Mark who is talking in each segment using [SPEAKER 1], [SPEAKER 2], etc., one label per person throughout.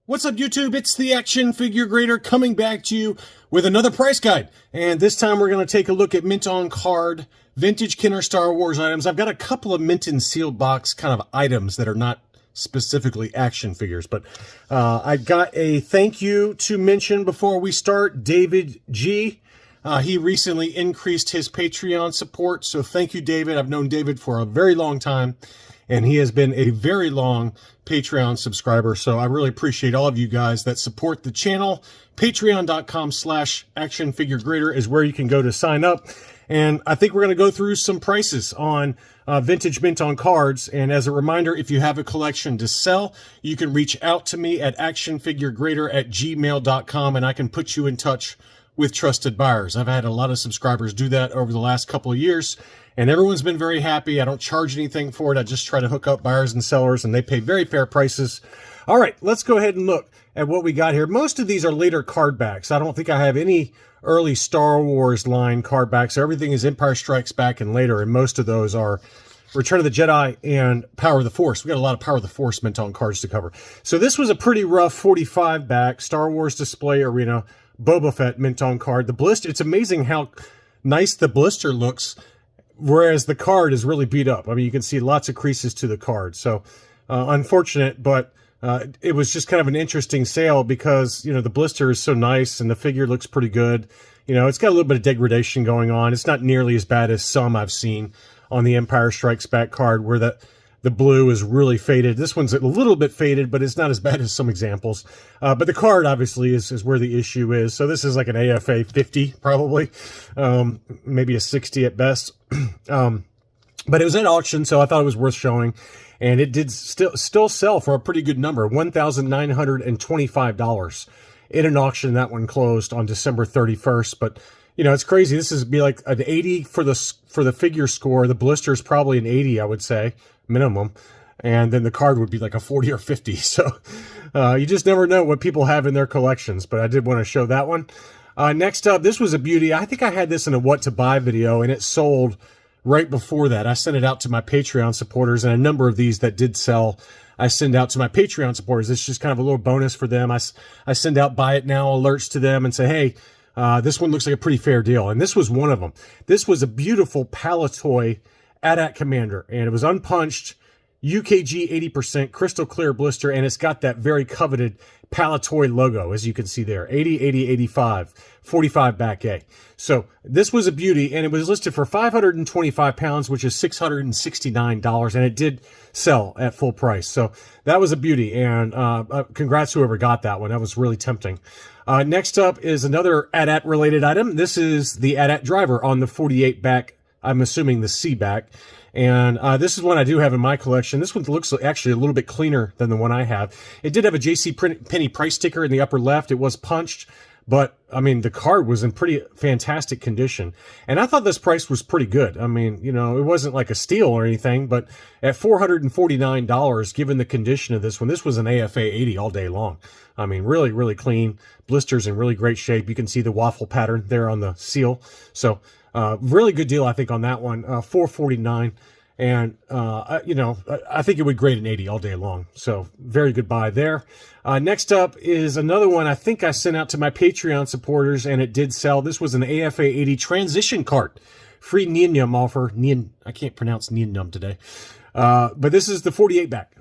[SPEAKER 1] What's up, YouTube? It's the Action Figure Grader coming back to you with another price guide. And this time we're going to take a look at mint on card, vintage Kenner Star Wars items. I've got a couple of mint and sealed box kind of items that are not specifically action figures. But I got a thank you to mention before we start. David G. He recently increased his Patreon support. So thank you, David. I've known David for a very long time, and he has been a very long Patreon subscriber. So I really appreciate all of you guys that support the channel. Patreon.com/actionfiguregrader is where you can go to sign up. And I think we're going to go through some prices on vintage mint on cards. And as a reminder, if you have a collection to sell, you can reach out to me at actionfiguregrader@gmail.com, and I can put you in touch with trusted buyers. I've had a lot of subscribers do that over the last couple of years, and everyone's been very happy. I don't charge anything for it. I just try to hook up buyers and sellers, and they pay very fair prices. All right, let's go ahead and look at what we got here. Most of these are later card backs. I don't think I have any early Star Wars line card backs. Everything is Empire Strikes Back and later, and most of those are Return of the Jedi and Power of the Force. We got a lot of Power of the Force mint on cards to cover. So this was a pretty rough 45 back, Star Wars Display Arena, Boba Fett mint on card. The blister, it's amazing how nice the blister looks, whereas the card is really beat up. I mean, you can see lots of creases to the card. So unfortunate, but it was just kind of an interesting sale because, you know, the blister is so nice and the figure looks pretty good. You know, it's got a little bit of degradation going on. It's not nearly as bad as some I've seen on the Empire Strikes Back card where the blue is really faded. This one's a little bit faded, but it's not as bad as some examples. But the card, obviously, is where the issue is. So this is like an AFA 50, probably. Maybe a 60 at best. But it was at auction, so I thought it was worth showing. And it did still sell for a pretty good number, $1,925 in an auction. That one closed on December 31st. But, you know, it's crazy. This is be like an 80 for the figure score. The blister is probably an 80, I would say, minimum, and then the card would be like a 40 or 50. So you just never know what people have in their collections, but I did want to show that one. Next up, this was a beauty. I think I had this in a what to buy video, and it sold right before that. I sent it out to my Patreon supporters, and a number of these that did sell I send out to my Patreon supporters. It's just kind of a little bonus for them. I send out buy it now alerts to them and say, hey, this one looks like a pretty fair deal. And this was one of them. This was a beautiful Palitoy AT-AT Commander, and it was unpunched, UKG 80%, crystal clear blister, and it's got that very coveted Palitoy logo, as you can see there, 80, 80, 85, 45 back A. So this was a beauty, and it was listed for 525 pounds, which is $669, and it did sell at full price. So that was a beauty, and congrats whoever got that one. That was really tempting. Next up is another AT-AT related item. This is the AT-AT driver on the 48 back, I'm assuming the C back. And this is one I do have in my collection. This one looks actually a little bit cleaner than the one I have. It did have a J.C. Penney price sticker in the upper left. It was punched, but I mean, the card was in pretty fantastic condition. And I thought this price was pretty good. I mean, you know, it wasn't like a steal or anything, but at $449, given the condition of this one, this was an AFA 80 all day long. I mean, really, really clean. Blisters in really great shape. You can see the waffle pattern there on the seal. So, really good deal, I think, on that one. $449, and you know, I think it would grade an 80 all day long. So very good buy there. Next up is another one I think I sent out to my Patreon supporters, and it did sell. This was an AFA 80 transition cart, free Nianum offer. I can't pronounce Nianum today. But this is the 48 back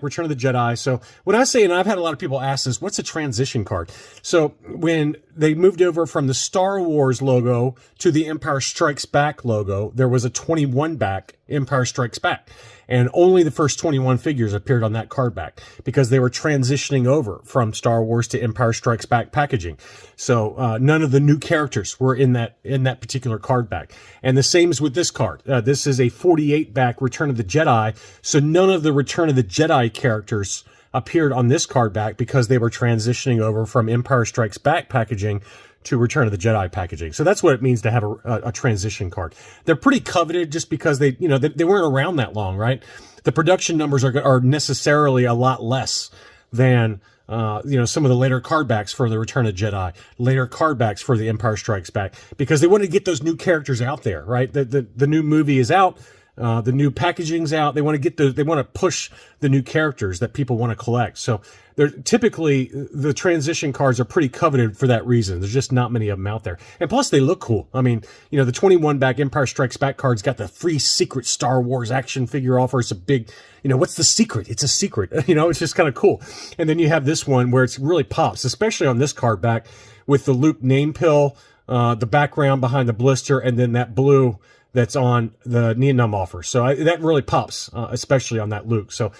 [SPEAKER 1] Return of the Jedi. So when I say, and I've had a lot of people ask this, what's a transition card? So when they moved over from the Star Wars logo to the Empire Strikes Back logo, there was a 21 back Empire Strikes Back. And only the first 21 figures appeared on that card back because they were transitioning over from Star Wars to Empire Strikes Back packaging. So none of the new characters were in that particular card back. And the same is with this card. This is a 48 back Return of the Jedi. So none of the Return of the Jedi characters appeared on this card back because they were transitioning over from Empire Strikes Back packaging to Return of the Jedi packaging. So that's what it means to have a transition card. They're pretty coveted just because they weren't around that long, right? The production numbers are necessarily a lot less than some of the later card backs for the Return of Jedi, later card backs for the Empire Strikes Back, because they want to get those new characters out there, right? The new movie is out. The new packaging's out. They want to push the new characters that people want to collect. So they're typically, the transition cards are pretty coveted for that reason. There's just not many of them out there. And plus they look cool. I mean, the 21 back Empire Strikes Back card's got the free secret Star Wars action figure offer. It's a big, what's the secret? It's a secret. It's just kind of cool. And then you have this one where it's really pops, especially on this card back with the Luke name pill, the background behind the blister, and then that blue that's on the Neonum offer. So that really pops, especially on that Luke. So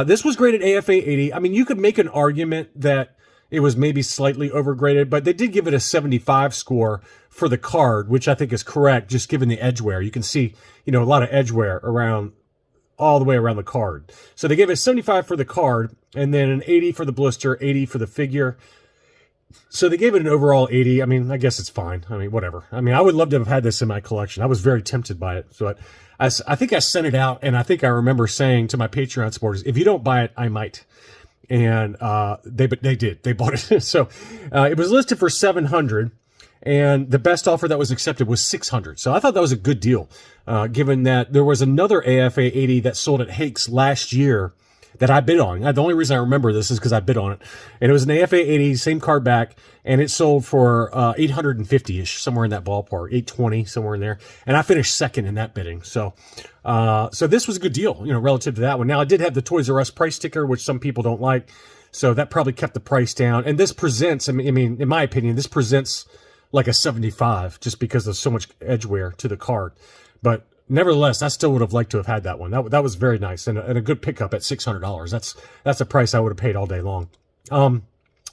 [SPEAKER 1] this was graded AFA 80. I mean, you could make an argument that it was maybe slightly overgraded, but they did give it a 75 score for the card, which I think is correct, just given the edge wear. You can see, a lot of edge wear around, all the way around the card. So they gave it a 75 for the card, and then an 80 for the blister, 80 for the figure. So they gave it an overall 80. I mean, I guess it's fine. I mean, whatever. I mean, I would love to have had this in my collection. I was very tempted by it. So I think I sent it out, and I think I remember saying to my Patreon supporters, if you don't buy it, I might. And they did. They bought it. So it was listed for $700, and the best offer that was accepted was $600. So I thought that was a good deal, given that there was another AFA 80 that sold at Hakes last year that I bid on. The only reason I remember this is because I bid on it. And it was an AFA 80, same card back, and it sold for $850-ish, somewhere in that ballpark, $820, somewhere in there. And I finished second in that bidding. So this was a good deal, relative to that one. Now, I did have the Toys R Us price sticker, which some people don't like. So that probably kept the price down. And this presents, I mean, in my opinion, this presents like a 75 just because there's so much edge wear to the card. But nevertheless, I still would have liked to have had that one. That was very nice and a good pickup at $600. That's a price I would have paid all day long.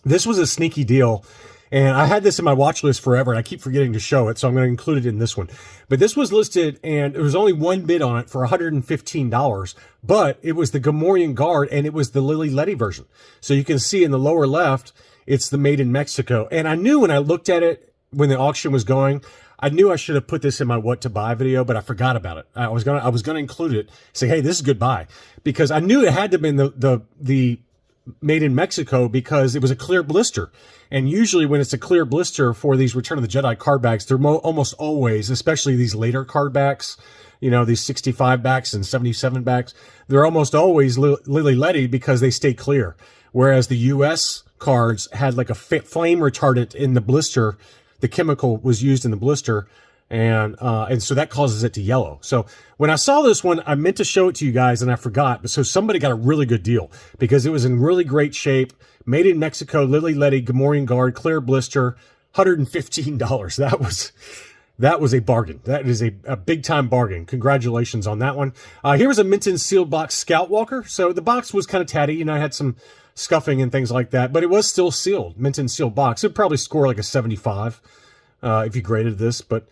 [SPEAKER 1] This was a sneaky deal, and I had this in my watch list forever, and I keep forgetting to show it, so I'm going to include it in this one. But this was listed, and there was only one bid on it for $115, but it was the Gamorrean Guard, and it was the Lily Letty version. So you can see in the lower left, it's the Made in Mexico. And I knew when I looked at it, when the auction was going, I knew I should have put this in my what to buy video, but I forgot about it. I was gonna include it, say, hey, this is good buy, because I knew it had to have been the Made in Mexico because it was a clear blister. And usually when it's a clear blister for these Return of the Jedi card backs, they're almost always, especially these later card backs, these 65 backs and 77 backs, they're almost always Lily Letty because they stay clear. Whereas the US cards had like a flame retardant in the blister. The chemical was used in the blister, and so that causes it to yellow. So when I saw this one, I meant to show it to you guys, and I forgot. But so somebody got a really good deal because it was in really great shape. Made in Mexico, Lily Letty, Gamorrean Guard, clear blister, $115. That was a bargain. That is a big time bargain. Congratulations on that one. Here was a Minton sealed box Scout Walker. So the box was kind of tatty. I had some scuffing and things like that, but it was still sealed, Minton sealed box. It would probably score like a 75 if you graded this, but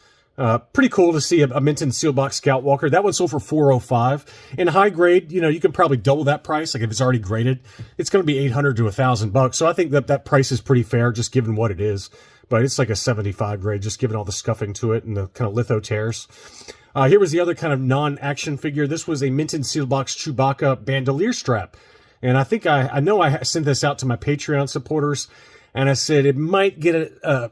[SPEAKER 1] pretty cool to see a Minton sealed box Scout Walker. That one sold for $405. In high grade, you can probably double that price. Like if it's already graded, it's going to be $800 to $1,000. So I think that price is pretty fair, just given what it is. But it's like a 75 grade, just given all the scuffing to it and the kind of litho tears. Here was the other kind of non-action figure. This was a Minton sealed box Chewbacca bandolier strap. And I think I know I sent this out to my Patreon supporters, and I said it might get a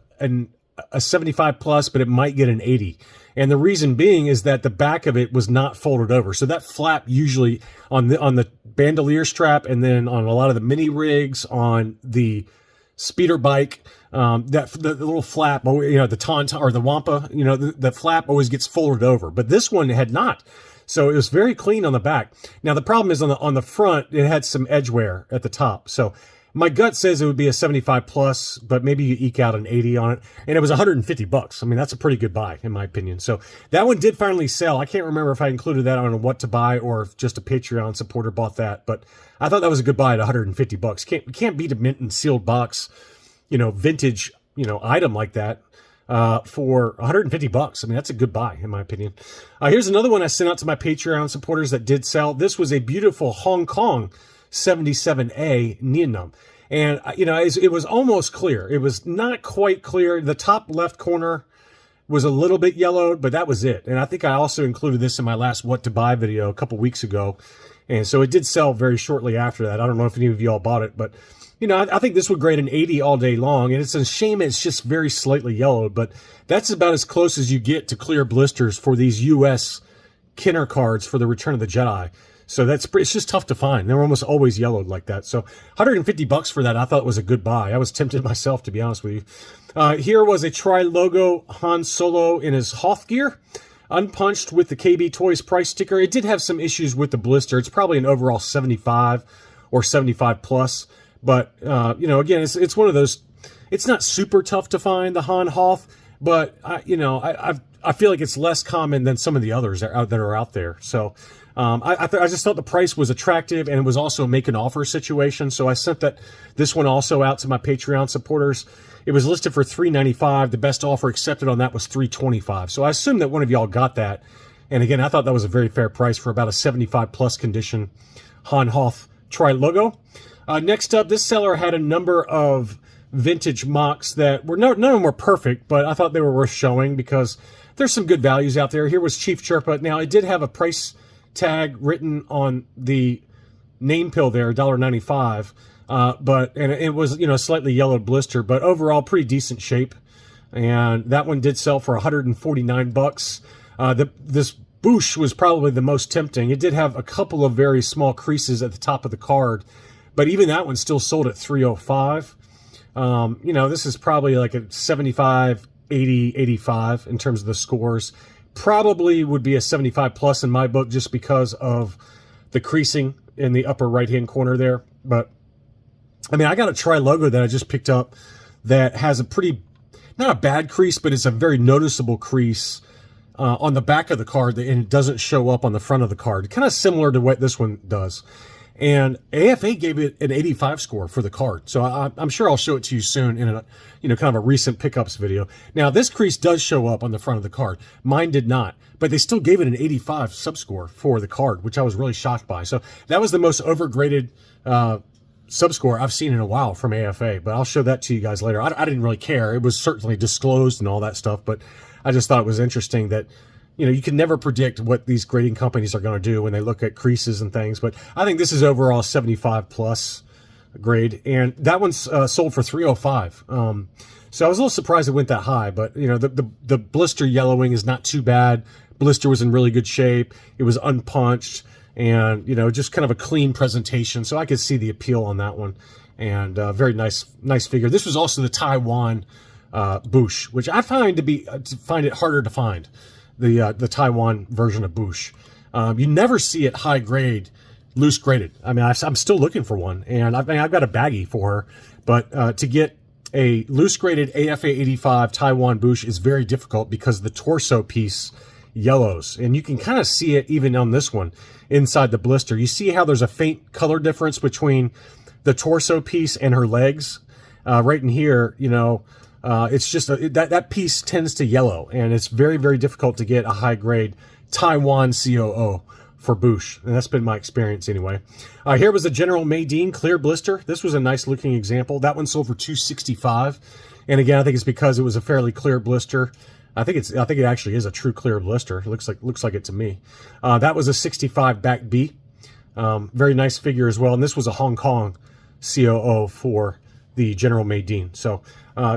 [SPEAKER 1] 75 plus, but it might get an 80. And the reason being is that the back of it was not folded over. So that flap usually on the bandolier strap, and then on a lot of the mini rigs, on the speeder bike, the little flap, the tauntaun or the wampa, the flap always gets folded over. But this one had not. So it was very clean on the back. Now the problem is on the front, it had some edge wear at the top. So my gut says it would be a 75 plus, but maybe you eke out an 80 on it. And it was $150. I mean, that's a pretty good buy in my opinion. So that one did finally sell. I can't remember if I included that on a what to buy or if just a Patreon supporter bought that, but I thought that was a good buy at $150. Can't beat a mint and sealed box, vintage, item like that. For $150. I mean, that's a good buy in my opinion. Here's another one I sent out to my Patreon supporters that did sell. This was a beautiful Hong Kong 77A Neonum. And, it was almost clear. It was not quite clear. The top left corner was a little bit yellowed, but that was it. And I think I also included this in my last what to buy video a couple weeks ago. And so it did sell very shortly after that. I don't know if any of you all bought it, but I think this would grade an 80 all day long, and it's a shame it's just very slightly yellowed, but that's about as close as you get to clear blisters for these U.S. Kenner cards for the Return of the Jedi. So it's just tough to find. They're almost always yellowed like that. So $150 for that, I thought was a good buy. I was tempted myself, to be honest with you. Here was a Tri-Logo Han Solo in his Hoth gear, unpunched with the KB Toys price sticker. It did have some issues with the blister. It's probably an overall 75 or 75 plus. But, again, it's one of those, it's not super tough to find the Han Hoth, but, I feel like it's less common than some of the others that are out there. So, I just thought the price was attractive, and it was also a make an offer situation. So I sent this one also out to my Patreon supporters. It was listed for $395. The best offer accepted on that was $325. So I assume that one of y'all got that. And again, I thought that was a very fair price for about a 75 plus condition Han Hoth Tri-Logo. Next up, this seller had a number of vintage mocks that were none of them were perfect, but I thought they were worth showing because there's some good values out there. Here was Chief Chirpa. Now, it did have a price tag written on the name pill there, $1.95, and it was, slightly yellowed blister, but overall pretty decent shape. And that one did sell for $149. This Boushh was probably the most tempting. It did have a couple of very small creases at the top of the card, but even that one still sold at $305. This is probably like a 75, 80, 85 in terms of the scores. Probably would be a 75 plus in my book just because of the creasing in the upper right-hand corner there. But, I got a Tri-Logo that I just picked up that has a pretty, not a bad crease, but it's a very noticeable crease on the back of the card, and it doesn't show up on the front of the card. Kind of similar to what this one does. And AFA gave it an 85 score for the card. So I'm sure I'll show it to you soon in a, kind of a recent pickups video. Now, this crease does show up on the front of the card. Mine did not, but they still gave it an 85 subscore for the card, which I was really shocked by. So that was the most overgraded subscore I've seen in a while from AFA, but I'll show that to you guys later. I didn't really care. It was certainly disclosed and all that stuff, but I just thought it was interesting that, you can never predict what these grading companies are going to do when they look at creases and things. But I think this is overall 75 plus grade. And that one's sold for $305. So I was a little surprised it went that high. But, the blister yellowing is not too bad. Blister was in really good shape. It was unpunched. And, just kind of a clean presentation. So I could see the appeal on that one. And very nice figure. This was also the Taiwan Boushh, which I find it harder to find. The Taiwan version of Boushh. You never see it high grade, loose graded. I'm still looking for one, and I've got a baggie for her, but to get a loose graded AFA 85 Taiwan Boushh is very difficult because the torso piece yellows, and you can kind of see it even on this one inside the blister. You see how there's a faint color difference between the torso piece and her legs. Right in here, it's just that piece tends to yellow, and it's very, very difficult to get a high grade Taiwan COO for Boushh, and that's been my experience anyway. Here was the General Madine clear blister. This was a nice looking example. That one sold for $265, and again, I think it's because it was a fairly clear blister. I think it actually is a true clear blister. It looks like it to me. That was a 65 back B. Very nice figure as well, and this was a Hong Kong COO for the General Madine. So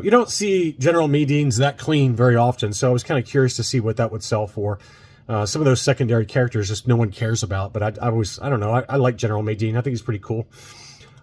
[SPEAKER 1] you don't see General Madines that clean very often, so I was kind of curious to see what that would sell for. Some of those secondary characters just no one cares about, but I don't know. I like General Madine. I think he's pretty cool.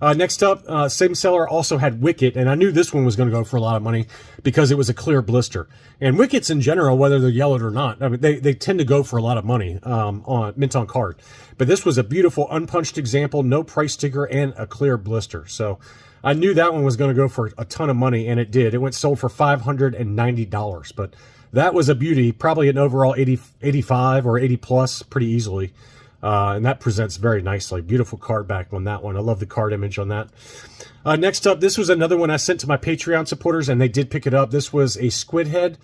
[SPEAKER 1] Next up, same seller also had Wicket, and I knew this one was going to go for a lot of money because it was a clear blister. And Wickets in general, whether they're yellowed or not, they tend to go for a lot of money on mint on card. But this was a beautiful unpunched example, no price sticker, and a clear blister. So I knew that one was going to go for a ton of money, and it did. It went sold for $590, but that was a beauty, probably an overall 85 or 80 plus pretty easily. And that presents very nicely. Beautiful card back on that one. I love the card image on that. Next up, this was another one I sent to my Patreon supporters, and they did pick it up. This was a Squidhead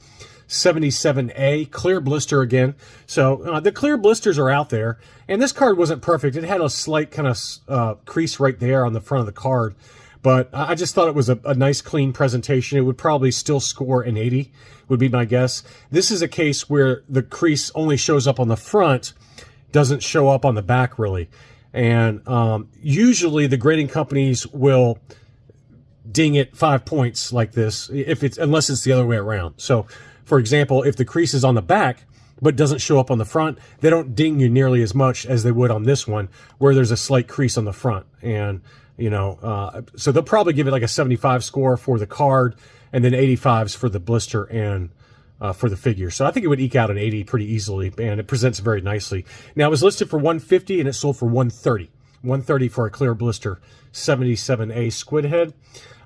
[SPEAKER 1] 77A, clear blister again. So the clear blisters are out there, and this card wasn't perfect. It had a slight kind of crease right there on the front of the card, but I just thought it was a nice, clean presentation. It would probably still score an 80, would be my guess. This is a case where the crease only shows up on the front, doesn't show up on the back really. And usually the grading companies will ding it 5 points like this, unless it's the other way around. So, for example, if the crease is on the back, but doesn't show up on the front. They don't ding you nearly as much as they would on this one, where there's a slight crease on the front. And, so they'll probably give it like a 75 score for the card, and then 85s for the blister and for the figure. So I think it would eke out an 80 pretty easily, and it presents very nicely. Now, it was listed for $150, and it sold for $130. $130 for a clear blister 77A squid head.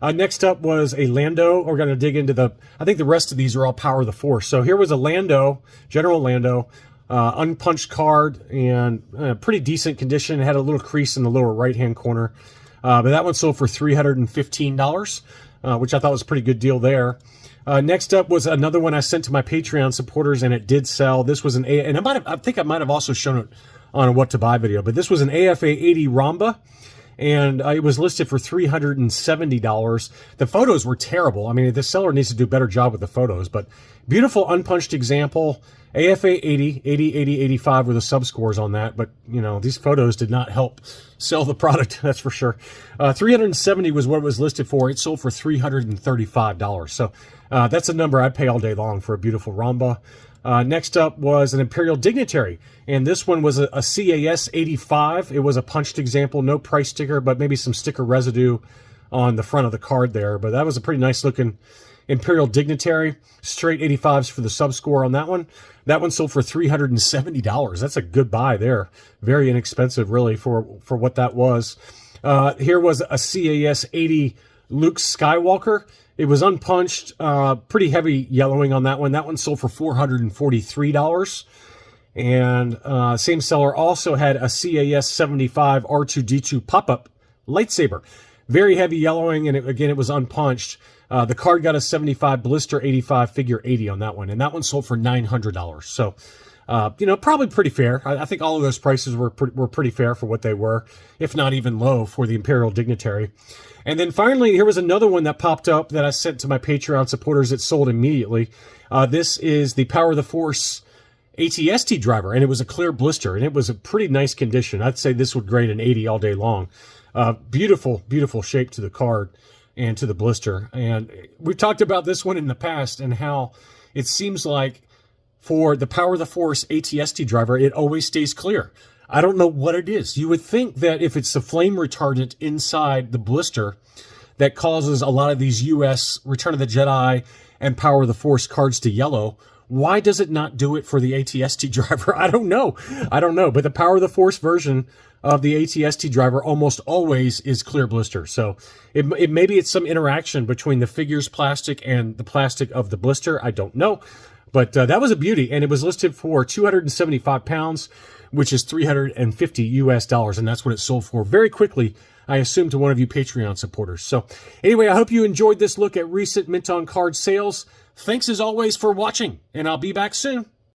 [SPEAKER 1] Next up was a Lando. We're going to dig into I think the rest of these are all Power of the Force. So here was a Lando, General Lando, unpunched card, and pretty decent condition. It had a little crease in the lower right-hand corner. But that one sold for $315, which I thought was a pretty good deal there. Next up was another one I sent to my Patreon supporters, and it did sell. This was and I think I might have also shown it on a What to Buy video, but this was an AFA 80 Ramba, and it was listed for $370. The photos were terrible. I mean, the seller needs to do a better job with the photos, but beautiful unpunched example. AFA 80, 80, 80, 85 were the sub-scores on that, but, these photos did not help sell the product, that's for sure. 370 was what it was listed for. It sold for $335. So that's a number I'd pay all day long for a beautiful Ramba. Next up was an Imperial Dignitary, and this one was a CAS 85. It was a punched example, no price sticker, but maybe some sticker residue on the front of the card there. But that was a pretty nice looking Imperial Dignitary. Straight 85s for the sub-score on that one. That one sold for $370. That's a good buy there. Very inexpensive, really, for what that was. Here was a CAS 80 Luke Skywalker. It was unpunched, pretty heavy yellowing on that one. That one sold for $443. And same seller also had a CAS 75 R2-D2 pop-up lightsaber. Very heavy yellowing, and it was unpunched. The card got a 75 blister 85 figure 80 on that one, and that one sold for $900. So, probably pretty fair. I think all of those prices were pretty fair for what they were, if not even low for the Imperial Dignitary. And then finally, here was another one that popped up that I sent to my Patreon supporters. It sold immediately. This is the Power of the Force ATST driver, and it was a clear blister, and it was a pretty nice condition. I'd say this would grade an 80 all day long. Beautiful, beautiful shape to the card and to the blister. And we've talked about this one in the past and how it seems like for the Power of the Force ATST driver, it always stays clear. I don't know what it is. You would think that if it's the flame retardant inside the blister that causes a lot of these US Return of the Jedi and Power of the Force cards to yellow, why does it not do it for the ATST driver? I don't know. But the Power of the Force version of the ATST driver almost always is clear blister. So maybe it's some interaction between the figure's plastic and the plastic of the blister. I don't know. But that was a beauty, and it was listed for 275 pounds, which is $350 and that's what it sold for very quickly, I assume, to one of you Patreon supporters. So anyway, I hope you enjoyed this look at recent Mint on Card sales. Thanks as always for watching, and I'll be back soon.